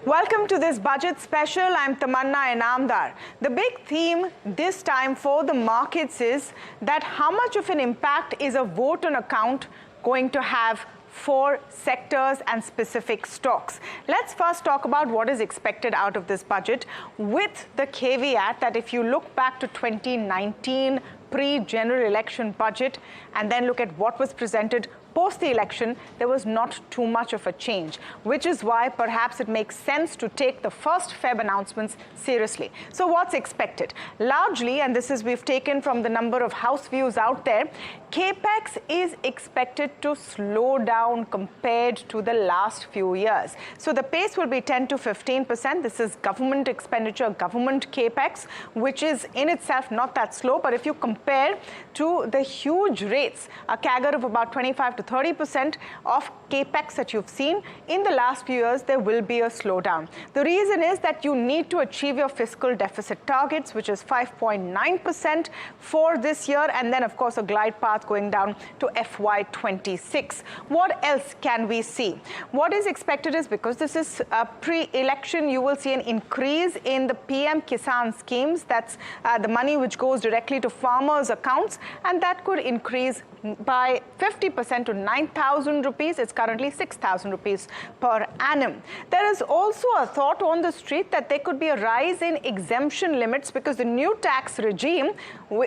Welcome to this budget special. I'm Tamanna Inamdar. The big theme this time for the markets is that how much of an impact is a vote on account going to have for sectors and specific stocks. Let's first talk about what is expected out of this budget, with the caveat that if you look back to 2019 pre-general election budget and then look at what was presented post the election, there was not too much of a change, which is why perhaps it makes sense to take the first Feb announcements seriously. So what's expected? Largely, and this is we've taken from the number of house views out there, capex is expected to slow down compared to the last few years. So the pace will be 10 to 15%. This is government expenditure, government capex, which is in itself not that slow. But if you compare to the huge rates, a CAGR of about 25 to 30% of capex that you've seen in the last few years, there will be a slowdown. The reason is that you need to achieve your fiscal deficit targets, which is 5.9% for this year, and then of course a glide path going down to FY26. What else can we see? What is expected is, because this is a pre-election, you will see an increase in the PM Kisan schemes. That's the money which goes directly to farmers' accounts, and that could increase by 50% to 9,000 rupees. It's currently 6,000 rupees per annum. There is also a thought on the street that there could be a rise in exemption limits because the new tax regime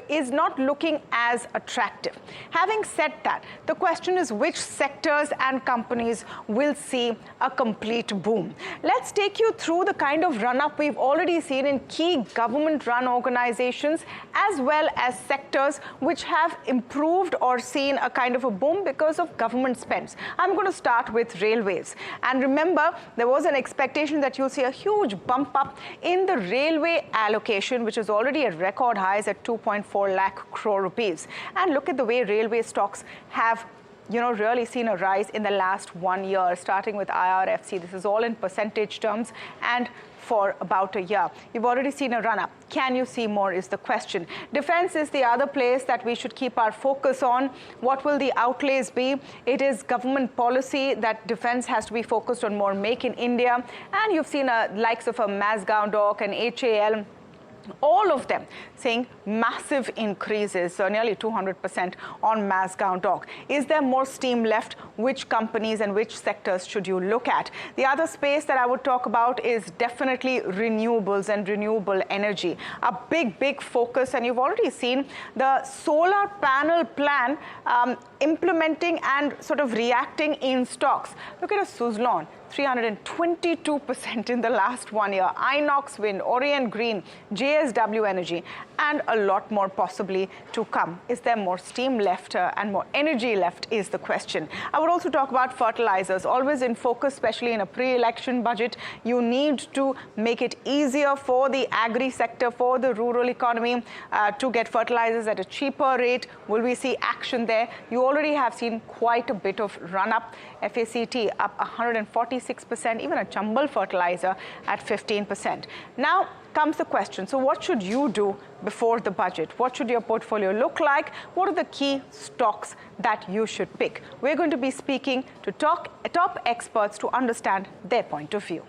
is not looking as attractive. Having said that, the question is which sectors and companies will see a complete boom. Let's take you through the kind of run-up we've already seen in key government-run organizations as well as sectors which have improved or seen a kind of a boom because of government spends. I'm going to start with railways. And remember, there was an expectation that you'll see a huge bump up in the railway allocation, which is already at record highs at 2.4 lakh crore rupees. And look at the way railway stocks have really seen a rise in the last 1 year, starting with IRFC. This is all in percentage terms, and for about a year. You've already seen a run-up. Can you see more is the question. Defense is the other place that we should keep our focus on. What will the outlays be? It is government policy that defense has to be focused on more Make in India. And you've seen likes of a Mazgaon Dock and HAL, all of them saying massive increases, so nearly 200% on Mazgaon Dock. Is there more steam left? Which companies and which sectors should you look at? The other space that I would talk about is definitely renewables and renewable energy. A big focus, and you've already seen the solar panel plan implementing and sort of reacting in stocks. Look at a Suzlon, 322% in the last 1 year. Inox Wind, Orient Green, JSW Energy, and a lot more possibly to come. Is there more steam left and more energy left is the question. I would also talk about fertilizers, always in focus, especially in a pre-election budget. You need to make it easier for the agri sector, for the rural economy to get fertilizers at a cheaper rate. Will we see action there? You already have seen quite a bit of run-up. FACT up 146%, even a Chambal fertilizer at 15%. Now comes the question, so what should you do before the budget? What should your portfolio look like? What are the key stocks that you should pick? We're going to be speaking to top experts to understand their point of view.